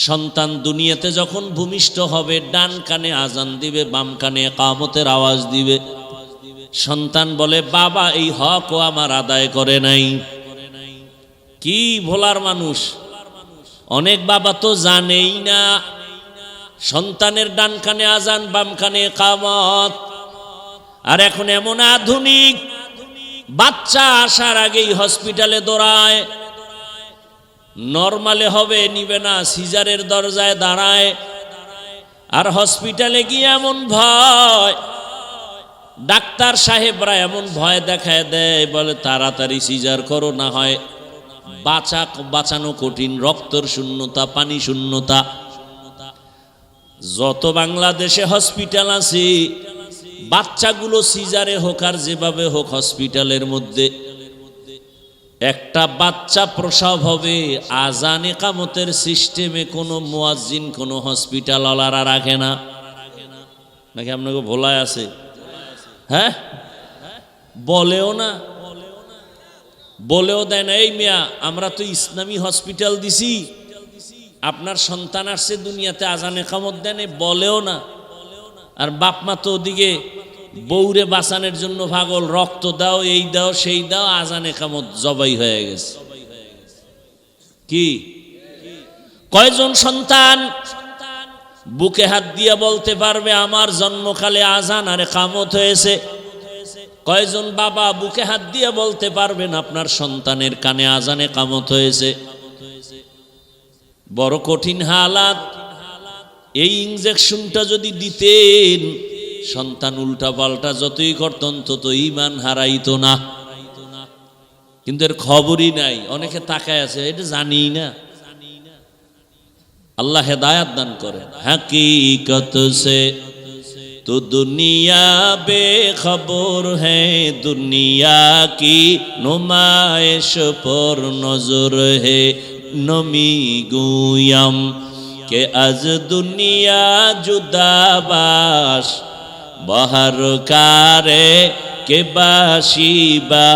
সন্তান দুনিয়াতে যখন ভূমিষ্ঠ হবে ডান কানে আজান দিবে, বাম কানে ইকামতের আওয়াজ দিবে। সন্তান বলে, বাবা এই হক ও আমার আদায় করে নাই। কি ভোলার মানুষ! অনেক বাবা তো জানেই না সন্তানের ডান কানে আজান, বাম কানে ইকামত। আর এখন এমন আধুনিক, বাচ্চা আসার আগেই হসপিটালে দৌড়ায়। নরমালে হবে নিবে না, সিজারের দরজায় দাঁড়ায়। আর হসপিটালে গিয়ে এমন ভয়, ডাক্তার সাহেবরা এমন ভয় দেখায় দেয়, বলে তাড়াতাড়ি সিজার করো, না হয় বাঁচানো কঠিন, রক্তের শূন্যতা, পানি শূন্যতা। যত বাংলাদেশে হসপিটাল আছে, বাচ্চাগুলো সিজারে হোক আর যেভাবে হোক হসপিটালের মধ্যে একটা বাচ্চা প্রসব হবে, আজান ইকামতের সিস্টেমে কোনো মুয়াজ্জিন, কোনো হসপিটাল ওয়ালারা রাখে না। নাকি আপনাকে ভোলায় আছে? হ্যাঁ, বলেও না, বলেও দেয় না। এই মিয়া, আমরা তো ইসলামী হসপিটাল দিছি, আপনার সন্তান আসছে দুনিয়াতে, আজান ইকামত দেন, বলেও না। আর বাপ মা তো ওদিকে বউরে বাঁচানোর জন্য পাগল, রক্ত দাও, এই দাও, সেই দাও, আজান ইকামত জবাই হয়ে গেছে। কি কয়জন সন্তান বুকে হাত দিয়ে বলতে পারবে আমার জন্মকালে আজান আর ইকামত হয়েছে? কয়জন বাবা বুকে হাত দিয়ে বলতে পারবেন আপনার সন্তানের কানে আজান ইকামত হয়েছে? বড় কঠিন হালাত। এই ইনজেকশনটা যদি দিতেন, সন্তান উল্টা পাল্টা যতই করত অন্তত ঈমান হারাইতো না। কিন্তু এর খবরই নাই, অনেকে তাকায় আছে, এটা জানি না। আল্লাহ হেদায়াত দান করে। হकीकत से तो दुनिया बेखबर है, दुनिया की नुमाइश पर नजर है। नमी गुयम के आज दुनिया जुदाबाश, बाहर कारे के बाशिबा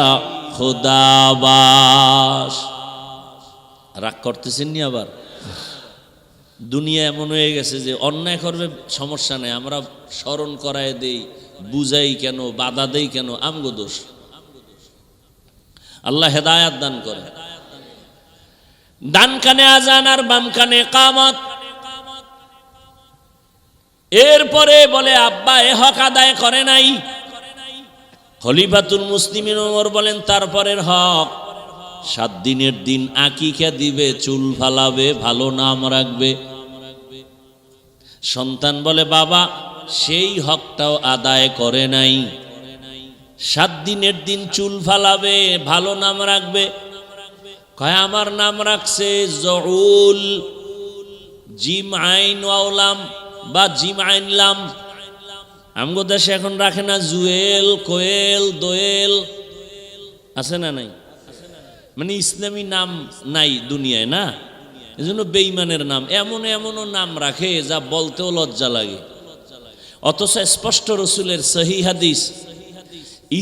खुदाबाश। রাগ করতেছেন নি? আবার দুনিয়া এমন হয়ে গেছে যে অন্যায় করবে সমস্যা নেই, আমরা স্মরণ করায় দেই, বুঝাই কেন, বাধা দেই কেন, আমগো দোষ। আল্লাহ হেদায়াত দান করে। ডান কানে আজান আর বাম কানে ইকামত। এরপরে বলে, আব্বা এ হক আদায় করে নাই। খলিফাতুল মুসলিমিন ওমর বলেন, তারপরের হক 7 দিনের দিন আকিকা দিবে, চুল ফালাবে, ভালো নাম রাখবে। সন্তান বলে, বাবা সেই হকটাও আদায় করে নাই। 7 দিনের দিন চুল ফালাবে, ভালো নাম রাখবে। কয় আমার নাম রাখছে জউল, জিম আইন ওয়ালাম বা জিম আইন লাম। আমগো দেশে এখন রাখে না জুয়েল, কোয়েল, দোয়েল, আছে না নাই? মানে ইসলামী নাম নাই দুনিয়ায়, না? এজন্য বেঈমানের নাম এমন এমনও নাম রাখে যা বলতেও লজ্জা লাগে। অথচ স্পষ্ট রসুলের সহিহ হাদিস,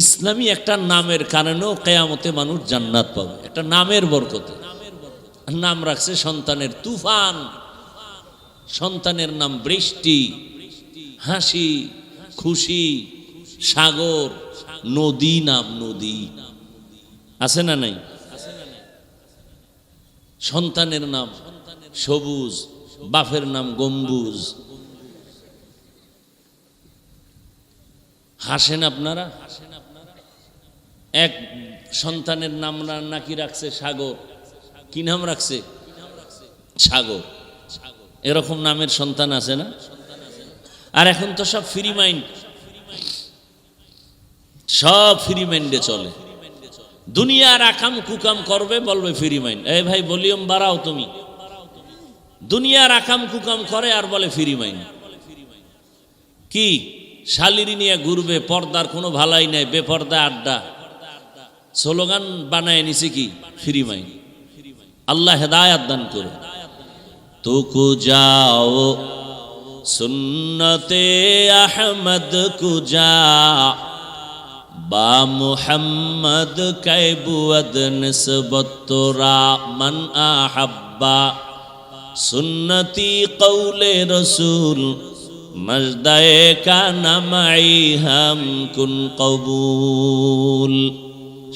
ইসলামী একটা নামের কারণেও কিয়ামতে মানুষ জান্নাত পাবে, একটা নামের বরকতে। নাম রাখছে সন্তানের তুফান, সন্তানের নাম বৃষ্টি, হাসি, খুশি, সাগর, নদী। নাম নদী আছে না নাই? সন্তানের নাম সবুজ, বাপের নাম গম্বুজ। হাসেন আপনারা? এক সন্তানের নাম নাকি রাখছে সাগর। কি নাম রাখছে? সাগর। এরকম নামের সন্তান আছে না? আর এখন তো সব ফ্রি মাইন্ড, সব ফ্রি মাইন্ডে চলে। দুনিয়ার আকাম কুকাম করবে, বলবে ফ্রি মাইন্ড। এই ভাই ভলিউম বাড়াও তুমি। দুনিয়ার আকাম কুকাম করে আর বলে ফ্রি মাইন্ড। কি শালিরি নিয়ে ঘুরবে, পর্দার কোনো ভালাই নাই, বেপর্দা আড্ডা, স্লোগান বানায় নিছে কি ফ্রি মাইন্ড। আল্লাহ হেদায়াত দান করে। তুকু যাও সুন্নতে আহমদ কুজা, বা মুহাম্মদ কাইবুয়াদ নিসবত তোরা মান আহাব্বা, সুন্নতি কৌলে রসুল মজদায়ে কানা মাই হাম কুন কবুল।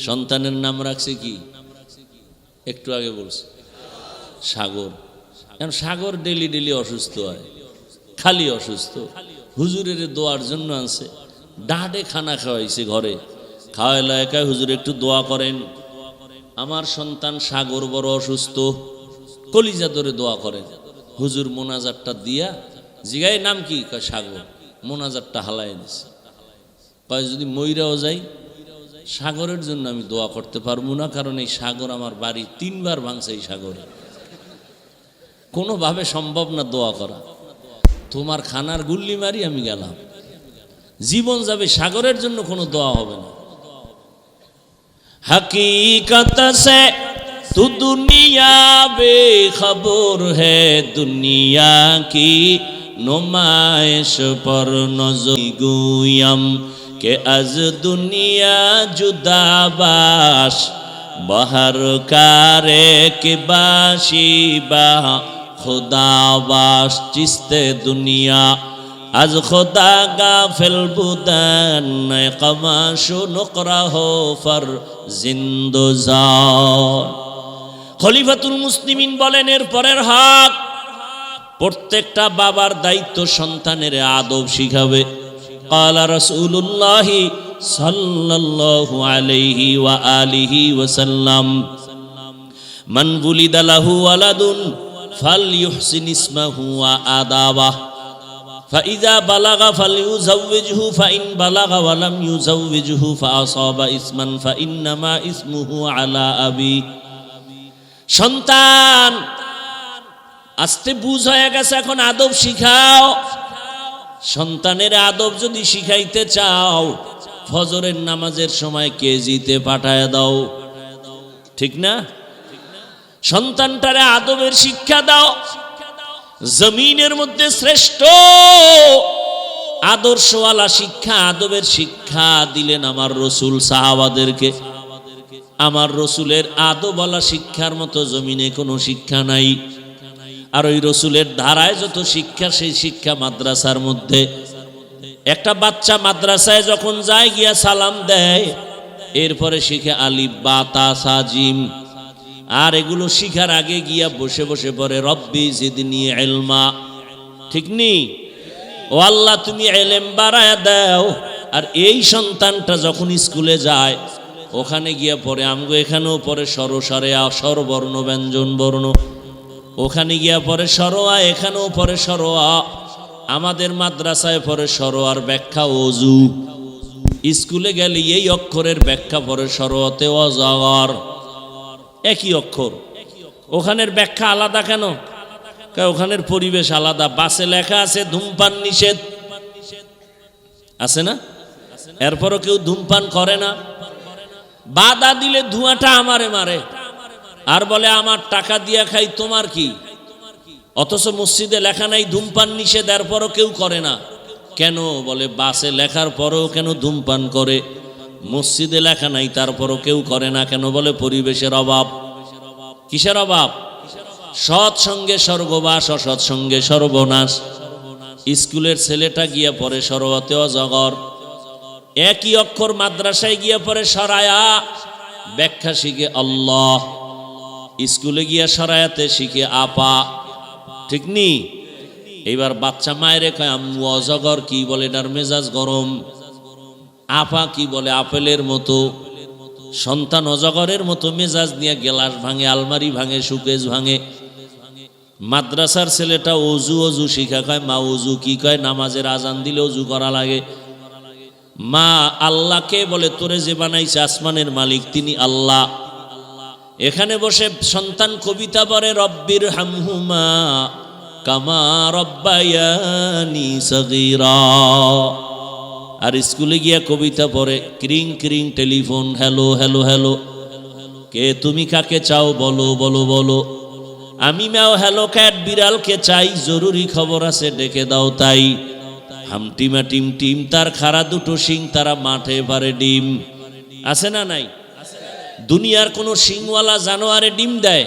সন্তানের নাম রাখছে কি? একটু আগে বলছে সাগর। এখন সাগর ডেলি ডেলি অসুস্থ হয়, খালি অসুস্থ, হুজুরের দোয়ার জন্য আছে। ডাঁটে খানা খাওয়াইছে ঘরে, খাওয়াইলা একাই হুজুর একটু দোয়া করেন, আমার সন্তান সাগর বড় অসুস্থ, কলিজা ধরে দোয়া করেন। হুজুর মোনাজারটা দিয়া জিগাই নাম কি? কয় সাগর। মোনাজারটা হালাই দিছে। কয় যদি মইরাও যাই সাগরের জন্য আমি দোয়া করতে পারবো না, কারণ এই সাগর আমার বাড়ি 3 বার ভাঙছে। এই সাগরে কোনোভাবে সম্ভব না দোয়া করা। তোমার খানার গুল্লি মারি আমি গেলাম, জীবন যাবে, সাগরের জন্য কোনো দোয়া হবে না। हकीकत से तू दुनिया बेखबर है, दुनिया की नुमाइश पर नजर गुयम के अज दुनिया जुदा बाश बहर कारे के बाशी बा खुदा बाश चिस्ते दुनिया आज खुदा गाफिल बुदन कमाशु नुकरा हो फर जिंदुजान। খলিফাতুল মুসলিমিন বলেন এর পরের হক, প্রত্যেকটা বাবার দায়িত্ব সন্তানের আদব শিখাবে। قال رسول الله صلى الله عليه وآله وسلم من ولد له ولد فليحسن اسمه وآدابه فإذا بلغ فليزوجه فإن بلغ ولم يزوجه فأصاب اسما فإنما اسمه على أبي। সন্তান আস্তে বুঝ হয়ে গেছে, এখন আদব শিখাও। সন্তানের আদব যদি শিখাইতে চাও, ফজরের নামাজের সময় কেজিতে পাঠায় দাও, ঠিক না? সন্তানটারে আদবের শিক্ষা দাও। জমিনের মধ্যে শ্রেষ্ঠ আদর্শওয়ালা শিক্ষা, আদবের শিক্ষা দিলেন আমার রসুল সাহাবাদেরকে। আমার রসুলের আদবওয়ালা শিক্ষার মতো জমিনে কোনো শিক্ষা নাই। আর ওই রসুলের ধারায় যত শিক্ষা, সেই শিক্ষা মাদ্রাসার মধ্যে। একটা বাচ্চা মাদ্রাসায় যখন যায় গিয়া সালাম দেয়, এরপরে শিখে আলিফ বা তা সা জিম। আর এগুলো শিখার আগে গিয়া বসে বসে পড়ে রব্বি জিদনি ইলমা, ঠিক নি? ও আল্লাহ তুমি ইলম বাড়ায়া দাও। আর এই সন্তানটা যখন স্কুলে যায়, ওখানে গিয়া পড়ে আমগো এখানেও পড়ে সরসারে স্বরবর্ণ ব্যঞ্জন বর্ণ, ওখানে গিয়া পড়ে সরোয়া, এখানেও পড়ে সরোয়া। আমাদের মাদ্রাসায় পড়ে সরোয়ার ব্যাখ্যা অজু, স্কুলে গেলে এই অক্ষরের ব্যাখ্যা পড়ে সরোয়াতে অজগর, একই অক্ষর। ওখানের ব্যাখ্যা আলাদা কেন? ওখানের পরিবেশ আলাদা। বাসে লেখা আছে ধূমপান নিষেধ, আছে না? এরপরও কেউ ধূমপান করে না। বাধা দিলে ধোঁয়াটা আমারে মারে আর বলে আমার টাকা দিয়া খাই, তোমার কি? অথচ মসজিদে লেখা নাই ধূমপান নিষেধ, এরপরও কেউ করে না কেন? বলে বাসে লেখার পরেও কেন ধূমপান করে? মসজিদে লেখা নাই তারপরও কেউ করে না কেন? বলে পরিবেশের অভাব। কিসের অভাব? সৎসঙ্গে স্বর্গবাস, অসৎ সঙ্গে সর্বনাশ। স্কুলের ছেলেটা গিয়া পড়ে সরোয়াতে অজগর, একই অক্ষর মাদ্রাসায় গিয়া পড়ে সরায়া, ব্যাখ্যা শিখে আল্লাহ। স্কুলে গিয়া সরায়াতে শিখে আপা, ঠিক নি? এইবার বাচ্চা মায়েরে কয় আম্মু অজগর কি? বলে এটার মেজাজ গরম। আপা কি? বলে আপেলের মতো। সন্তান অজগরের মতো মেজাজ নিয়ে গেলাস ভাঙে, আলমারি ভাঙে, সুকেজ ভাঙে। মাদ্রাসার ছেলেটা অজু অজু শিখা, কয় মা অজু কি? কয় নামাজের আজান দিলে অজু করা লাগে। মা আল্লাহকে বলে তোরে যে বানাইছে আসমানের মালিক তিনি আল্লাহ। এখানে বসে সন্তান কবিতা পড়ে রব্বির হামহুমা কামা রব্বায়ানি সগীরা। আর স্কুলে গিয়া কবিতা পড়ে ক্রিং ক্রিং টেলিফোন, হ্যালো হ্যালো হ্যালো, কে তুমি কাকে চাও বলো বলো বলো। আমি ম্যাও হ্যালো ক্যাট বিড়ালকে চাই, জরুরি খবর আছে ডেকে দাও তাই। হামটিমা টিম টিম তার খাড়া দুটো শিং, তারা মাঠে পারে ডিম। আছে না নাই? দুনিয়ার কোন শিংওয়ালা জানোয়ারে ডিম দেয়?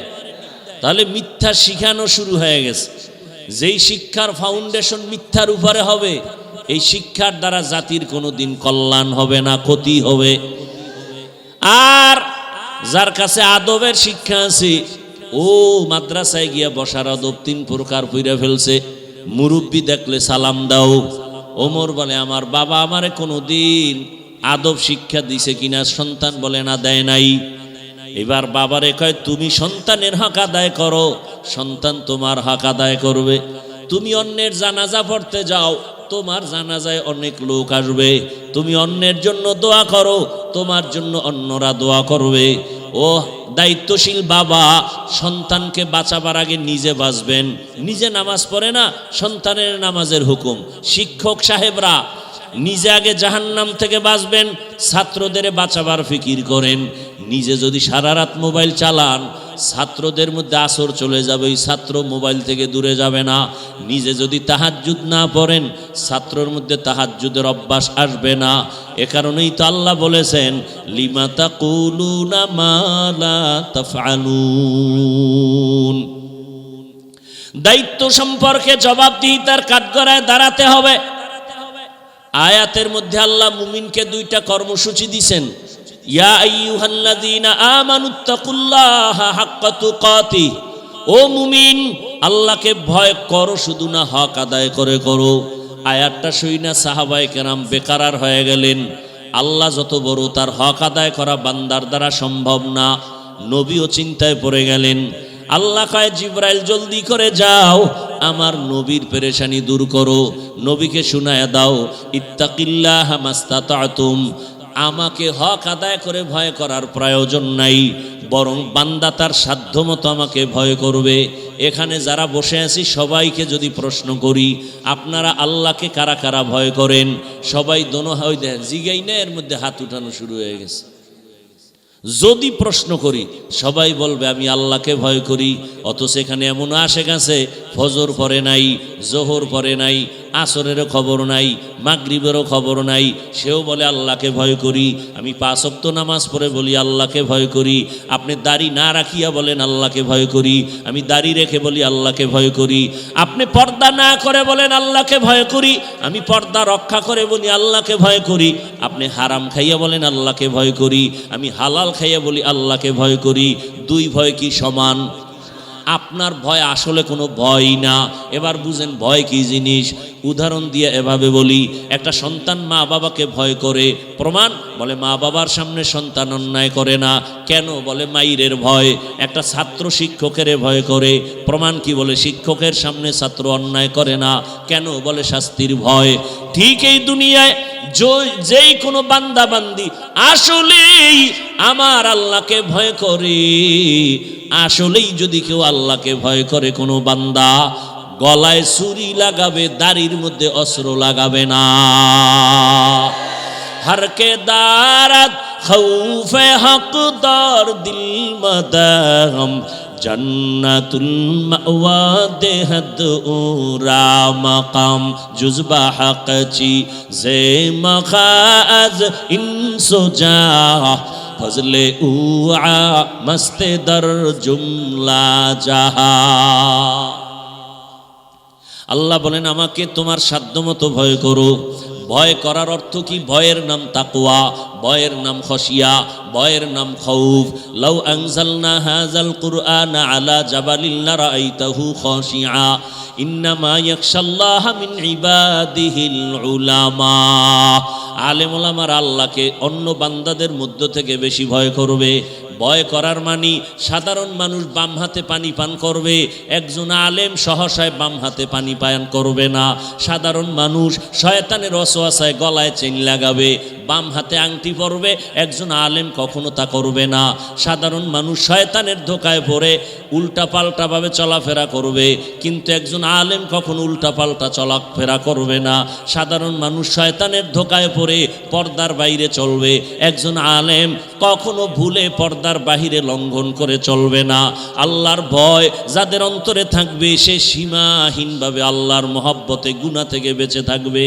তাহলে মিথ্যা শিখানো শুরু হয়ে গেছে। যেই শিক্ষার ফাউন্ডেশন মিথ্যার উপরে হবে, এই শিক্ষার দ্বারা জাতির কোনো দিন কল্যাণ হবে না, ক্ষতি হবে। আর যার কাছে আদবের শিক্ষা আছে, ও মাদ্রাসায় গিয়া বসার আদব 3 প্রকার পইরা ফেলছে। মুরব্বী দেখলে সালাম দাও। ওমর বলে আমার বাবা আমারে কোনো দিন আদব শিক্ষা দিছে কিনা? সন্তান বলে না, দেয় নাই। এবার বাবারে কয় তুমি সন্তানের হক আদায় করো, সন্তান তোমার হক আদায় করবে। তুমি অন্যের জানাজা পড়তে যাও, তোমার জানাজায় অনেক লোক আসবে। তুমি অন্যের জন্য দোয়া করো, তোমার জন্য অন্যরা দোয়া করবে। ও দায়িত্বশীল বাবা সন্তানকে বাঁচাবার আগে নিজে বাঁচবেন। নিজে নামাজ পড়ে না, সন্তানের নামাজের হুকুম। শিক্ষক সাহেবরা নিজে আগে জাহান্নাম থেকে বাঁচবেন, ছাত্রদের বাঁচাবার ফিকির করেন। নিজে যদি সারা রাত মোবাইল চালান, ছাত্রদের মধ্যে আসর চলে যাবে, ওই ছাত্র মোবাইল থেকে দূরে যাবে না। নিজে যদি তাহাজ্জুদ না পড়েন, ছাত্রর মধ্যে তাহাজ্জুদের অভ্যাস আসবে না। এ কারণেই তো আল্লাহ বলেছেন লিমা তাকুলুনা মা লা তাফআলুন। দায়িত্ব সম্পর্কে জবাবদিহিতার কাঠগড়ায় দাঁড়াতে হবে। আয়াতের মধ্যে আল্লাহ মুমিনকে 2টা কর্মসূচি দিয়েছেন। ইয়া আইয়ুহাল্লাযীনা আমানুত্তাকুল্লাহা হাক্কা তুকাতিহ, ও মুমিন আল্লাহকে ভয় করো, শুধু না হক আদায় করে করো। আয়াতটা শুইনা সাহাবায়ে কেরাম বেকারার হয়ে গেলেন। আল্লাহ যত বড়, তার হক আদায় করা বান্দার দ্বারা সম্ভব না। নবীও চিন্তায় পড়ে গেলেন। আল্লাহ কয় জিবরাইল জলদি করে যাও, আমার নবীর পেরেশানি দূর করো। নবীকে শুনায়া দাও ইত্তাকিল্লাহা মাস্তাতাতুম, আমাকে হক আদায় করে ভয় করার প্রয়োজন নাই, বরং বান্দা তার সাধ্যমতো আমাকে ভয় করবে। এখানে যারা বসে আছি সবাইকে যদি প্রশ্ন করি, আপনারা আল্লাহকে কারা কারা ভয় করেন? সবাই দোনো হয় দেন, জিগাই না, এর মধ্যে হাত উঠানো শুরু হয়ে গেছে। যদি প্রশ্ন করি সবাই বলবে আমি আল্লাহকে ভয় করি। অথচ এখানে এমন আসে গেছে ফজর পড়ে নাই, জোহর পড়ে নাই, আসরেরও খবর নাই, মাগরিবেরও খবর নাই, সেও বলে আল্লাহকে ভয় করি। আমি 5 ওয়াক্ত নামাজ পড়ে বলি আল্লাহকে ভয় করি। আপনি দাড়ি না রাখিয়া বলেন আল্লাহকে ভয় করি। আমি দাড়ি রেখে বলি আল্লাহকে ভয় করি। আপনি পর্দা না করে বলেন আল্লাহকে ভয় করি। আমি পর্দা রক্ষা করে বলি আল্লাহকে ভয় করি। আপনি হারাম খাইয়া বলেন আল্লাহকে ভয় করি। আমি হালাল খাইয়া বলি আল্লাহকে ভয় করি। 2 ভয় কি সমান? আপনার ভয় আসলে কোনো ভয় না। এবার বুঝেন ভয় কি জিনিস। উদাহরণ দিয়ে এভাবে বলি, একটা সন্তান মা বাবাকে ভয় করে। প্রমাণ? বলে মা বাবার সামনে সন্তান অন্যায় করে না। কেন? বলে মাইরের ভয়। একটা ছাত্র শিক্ষকের ভয় করে। প্রমাণ কি? বলে শিক্ষকের সামনে ছাত্র অন্যায় করে না। কেন? বলে শাস্তির ভয়। ঠিক এই দুনিয়ায় যেই কোনো বান্দা বান্দি আসলেই আমার আল্লাহকে ভয় করে, আসলেই যদি কেউ আল্লাহকে ভয় করে, কোনো বান্দা গলায় ছুরি লাগাবে, দাড়ির মধ্যে অস্ত্র লাগাবে না। হরকে দারাত খৌফে হক দর দিল মদহম জন্নাতুল মাওয়া দেহদ উরা মাকাম জুজবা হকচি জে মখাজ ইনসুজা ফজলে উআ মস্তে দর জুমলা জাহা। আল্লাহ বলেন আমাকে তোমার সাধ্যমতো ভয় করো। ভয় করার অর্থ কি? ভয়ের নাম তাকওয়া, ভয়ের নাম খশিয়া, ভয়ের নাম খৌফ। লাউ আনজালনা হাযাল কুরআনা আলা জাবালিন লারাআইতাহু খাশিআ ইন্নামা ইয়াখশাল্লাহা মিন ইবাদিহিল উলামা। আলেম ওলামার আল্লাহকে অন্য বান্দাদের মধ্য থেকে বেশি ভয় করবে। ভয় করার মানি সাধারণ মানুষ বাম হাতে পানি পান করবে, একজন আলেম সহসায় বাম হাতে পানি পান করবে না। সাধারণ মানুষ শয়তানের ওয়াসওয়াসায় গলায় চেইন লাগাবে, বাম হাতে আংটি পরবে, একজন আলেম কখনো তা করবে না। সাধারণ মানুষ শয়তানের ধোকায় পড়ে উল্টাপাল্টাভাবে চলাফেরা করবে, কিন্তু একজন আলেম কখনো উল্টাপাল্টা চলাফেরা করবে না। সাধারণ মানুষ শয়তানের ধোকায় পড়ে পর্দার বাইরে চলবে, একজন আলেম কখনো ভুলে পর্দার বাহিরে লঙ্ঘন করে চলবে না। আল্লাহর ভয় যাদের অন্তরে থাকবে সে সীমাহীনভাবে আল্লাহর মহব্বতে গুনাহ থেকে বেঁচে থাকবে।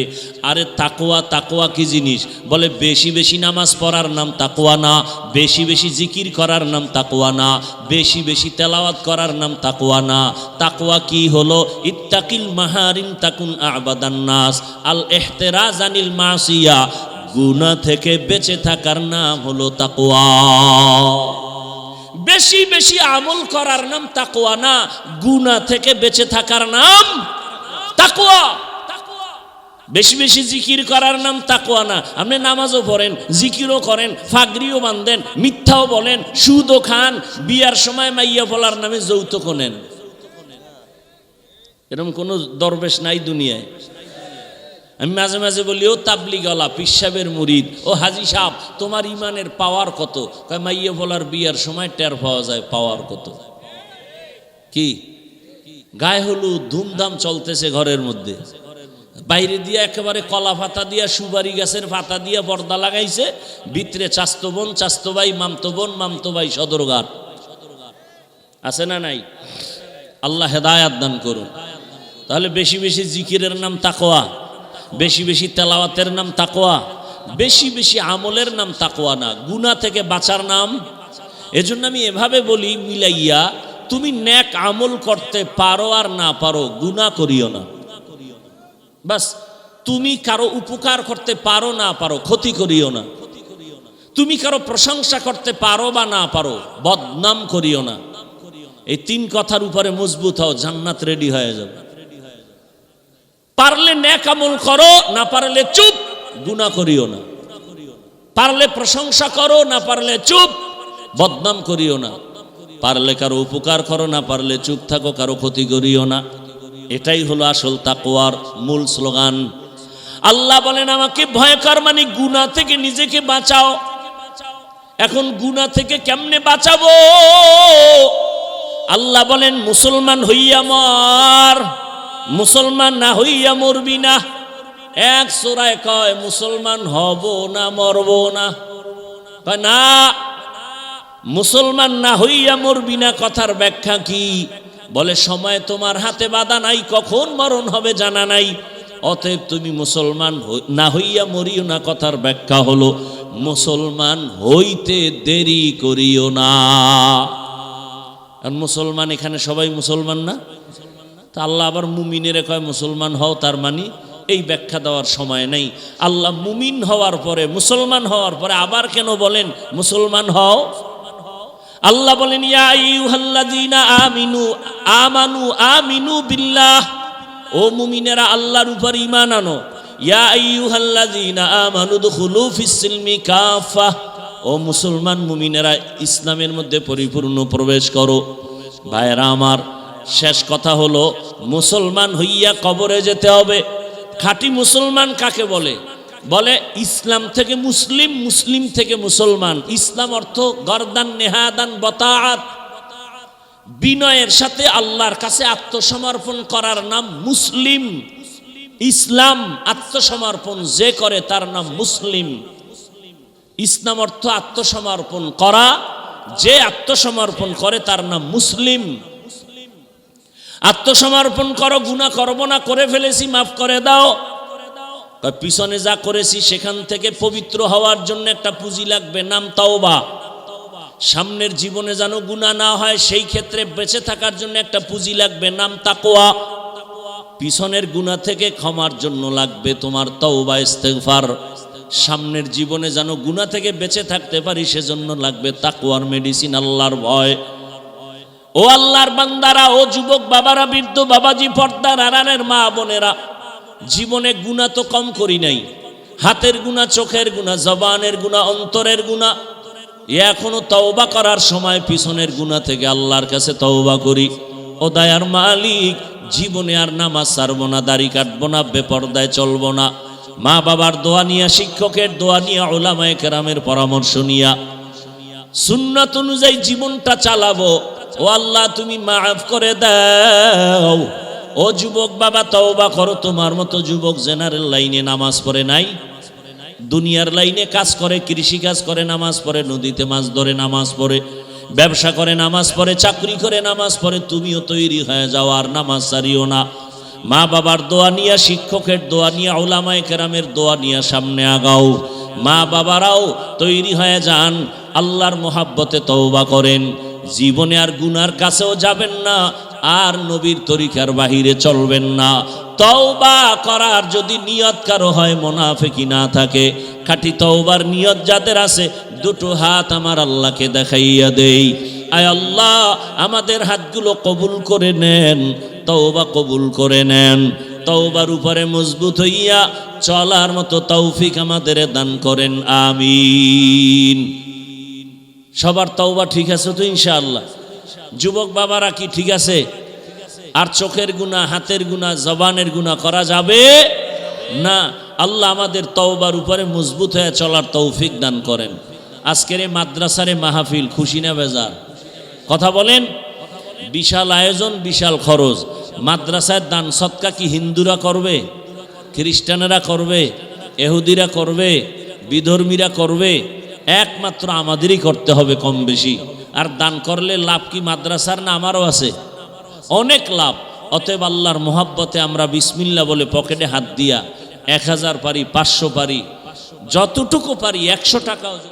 আরে তাকওয়া, তাকওয়া কি জিনিস? বলে বেশি বেশি নামাজ পড়ার নাম তাকওয়া না, বেশি বেশি জিকির করার নাম তাকওয়া না, বেশি বেশি তেলাওয়াত করার নাম তাকওয়া না। তাকওয়া কি হলো? ইত্তাকিল মাহারিম তাকুন আবাদান নাস, আল ইহতিরাজ আনিল মাসিয়া, গুনাহ থেকে বেঁচে থাকার নাম হলো তাকওয়া। বেশি বেশি আমল করার নাম তাকওয়া না, গুনাহ থেকে বেঁচে থাকার নাম তাকওয়া। বেশি বেশি জিকির করার নাম তাকওয়া না। আপনি নামাজও পড়েন, জিকিরও করেন, ফাগরিও বাঁধেন, মিথ্যাও বলেন, সুদও খান, বিয়ার সময় মাইয়া বলার নামে যৌতুক নেন। এরকম কোনো দরবেশ নাই দুনিয়ায়। আমি মাঝে মাঝে বলি, ও তাবলিগওয়ালা, পীর সাহেবের মুরিদ, ও হাজি সাহেব, তোমার ইমানের পাওয়ার কত? কয় মাইয়া বলার বিয়ার সময় টের পাওয়া যায় পাওয়ার কত। কি গায়ে হলুদ ধুমধাম চলতেছে ঘরের মধ্যে, বাইরে দিয়ে একেবারে কলা পাতা দিয়া সুপারি গাছের পাতা দিয়া পর্দা লাগাইছে, ভিতরে চাস্তো বোন, চাস্তো ভাই, মামতো বোন, মামতো ভাই, সদরঘাট আছে না নাই? আল্লাহ হেদায়াত দান করুন। তাহলে বেশি বেশি জিকিরের নাম তাকওয়া, বেশি বেশি তেলাওয়াতের নাম তাকওয়া, বেশি বেশি আমলের নাম তাকওয়া না, গুনাহ থেকে বাঁচার নাম। এজন্য আমি এভাবে বলি মিলাইয়া, তুমি নেক আমল করতে পারো আর না পারো, গুনাহ করিও না। বাস, তুমি কারো উপকার করতে পারো না পারো, ক্ষতি করিও না। তুমি কারো প্রশংসা করতে পারো বা না পারো, বদনাম করিও না। এই তিন কথার উপরে মজবুত হও, জান্নাত রেডি হয়ে যাবে। পারলে নেক আমল করো, না পারলে চুপ, গুনাহ করিও না। পারলে প্রশংসা করো, না পারলে চুপ, বদনাম করিও না। পারলে কারো উপকার করো, না পারলে চুপ থাকো, কারো ক্ষতি করিও না। এটাই হলো আসল তাকওয়ার মূল স্লোগান। আল্লাহ বলেন আমাকে ভয় কর, মানে গুনাহ থেকে নিজেকে বাঁচাও। এখন গুনাহ থেকে কেমনে বাঁচাবো? আল্লাহ বলেন মুসলমান হইয়া মর, মুসলমান না হইয়া মরবি না। এক সূরায় কয় মুসলমান হব না মরব না, কয় না মুসলমান না হইয়া মরবি না। কথার ব্যাখ্যা কি? বলে সময় তোমার হাতে বাঁধা নাই, কখন মরণ হবে জানা নাই, অতএব তুমি মুসলমান না হইয়া মরিও না। কথার ব্যাখ্যা হলো মুসলমান হইতে দেরি করিও না। আর মুসলমান এখানে সবাই মুসলমান না, তা আল্লাহ আবার মুমিনেরে কয় মুসলমান হও, তার মানে এই ব্যাখ্যা দেওয়ার সময় নেই। আল্লাহ মুমিন হওয়ার পরে, মুসলমান হওয়ার পরে আবার কেন বলেন মুসলমান হও? আল্লাহ বলেন ইয়া আইয়ুহাল্লাযীনা আমানু আমিনু বিল্লাহ, ও মুমিনেরা আল্লাহর উপর ঈমান আনো। ইয়া আইয়ুহাল্লাযীনা আমানু দুখুলু ফিস সিলমি কাফা, ও মুসলমান মুমিনেরা ইসলামের মধ্যে পরিপূর্ণ প্রবেশ করো। ভাইরা আমার, শেষ কথা হলো মুসলমান হইয়া কবরে যেতে হবে। খাঁটি মুসলমান কাকে বলে? বলে ইসলাম থেকে মুসলিম, মুসলিম থেকে মুসলমান। ইসলাম অর্থ গরদান নেহাদান বতাআত, বিনয়ের সাথে আল্লাহর কাছে আত্মসমর্পণ করার নাম মুসলিম। ইসলাম আত্মসমর্পণ যে করে তার নাম মুসলিম। ইসলাম অর্থ আত্মসমর্পণ করা, যে আত্মসমর্পণ করে তার নাম মুসলিম। আত্মসমর্পণ করো, গুনাহ করবো না, করে ফেলেছি মাফ করে দাও। পিছনে যা করেছি সেখান থেকে পবিত্র হওয়ার জন্য একটা পুঁজি লাগবে, নাম তাওবা। সামনের জীবনে যেন গুনাহ না হয় সেই ক্ষেত্রে বেঁচে থাকার জন্য একটা পুঁজি লাগবে, নাম তাকওয়া। পিছনের গুনাহ থেকে ক্ষমার জন্য লাগবে তোমার তাওবা ইস্তেগফার। সামনের জীবনে যেন গুনাহ থেকে বেঁচে থাকতে পারি সেজন্য লাগবে তাকওয়ার মেডিসিন, আল্লাহর ভয়। ও আল্লাহর বান্দারা, ও যুবক বাবারা, বৃদ্ধ বাবাজি, পর্দার আড়ালের মা বোনেরা, জীবনে গুনাহ তো কম করি নাই। হাতের গুনাহ, চোখের গুনাহ, জবানের গুনাহ, অন্তরের গুনাহ। এখনো তওবা করার সময় পিছনের গুনাহ থেকে আল্লাহর কাছে তওবা করি। ও দয়ার মালিক, জীবনে আর নামাজ ছাড়বো না, দাড়ি কাটবো না, বেপরদায় চলবো না। মা বাবার দোয়া নিয়া, শিক্ষকের দোয়া নিয়া, উলামায়ে কেরামের পরামর্শ নিয়া সুন্নাত অনুযায়ী জীবনটা চালাবো। ও আল্লাহ তুমি মাফ করে দাও। ও যুবক বাবা, তওবা করো। তোমার মতো যুবক জেনারেল লাইনে নামাজ পড়ে নাই, দুনিয়ার লাইনে কাজ করে, কৃষি কাজ করে, নামাজ পড়ে, নদীতে মাছ ধরে নামাজ পড়ে, ব্যবসা করে নামাজ পড়ে, চাকরি করে নামাজ পড়ে, তুমিও তৈরি হয়ে যাও আর নামাজ ছাড়িও না। মা বাবার দোয়া নিয়ে, শিক্ষকের দোয়া নিয়ে, উলামায়ে কেরামের দোয়া নিয়ে সামনে আগাও। মা বাবারাও তৈরি হয়ে যান, আল্লাহর মোহাব্বতে তওবা করেন, জীবনে আর গুনার কাছেও যাবেন না, আর নবীর তরিকার বাহিরে চলবেন না। তওবা করার যদি নিয়ত কারো হয়, মুনাফিকি না থাকে, খাঁটি তওবার নিয়ত যাদের আছে, দুটো হাত আমার আল্লাহকে দেখাইয়া দেই, আয় আল্লাহ আমাদের হাতগুলো কবুল করে নেন, তওবা কবুল করে নেন, তওবার উপরে মজবুত হইয়া চলার মতো তৌফিক আমাদের দান করেন, আমিন। সবার তওবা ঠিক আছে তো ইনশাআল্লাহ? যুবক বাবারা কি ঠিক আছে? আর চোখের গুনাহ, হাতের গুনাহ, জবানের গুনাহ করা যাবে না। আল্লাহ আমাদের তওবার উপরে মজবুত হয়ে চলার তৌফিক দান করেন। আজকের এই মাদ্রাসার মাহফিল, খুশি না বেজার? কথা বলেন। বিশাল আয়োজন, বিশাল খরচ। মাদ্রাসায় দান সদকা কি হিন্দুরা করবে, খ্রিস্টানেরা করবে, এহুদিরা করবে, বিধর্মীরা করবে? একমাত্র আমাদেরই করতে হবে কম বেশি। আর দান করলে লাভ কি মাদ্রাসার না আমারও আছে? অনেক লাভ। অতএব আল্লাহর মোহাব্বতে আমরা বিসমিল্লাহ বলে পকেটে হাত দিয়া 1000 পারি, 500 পারি, যতটুকু পারি, 100 টাকাও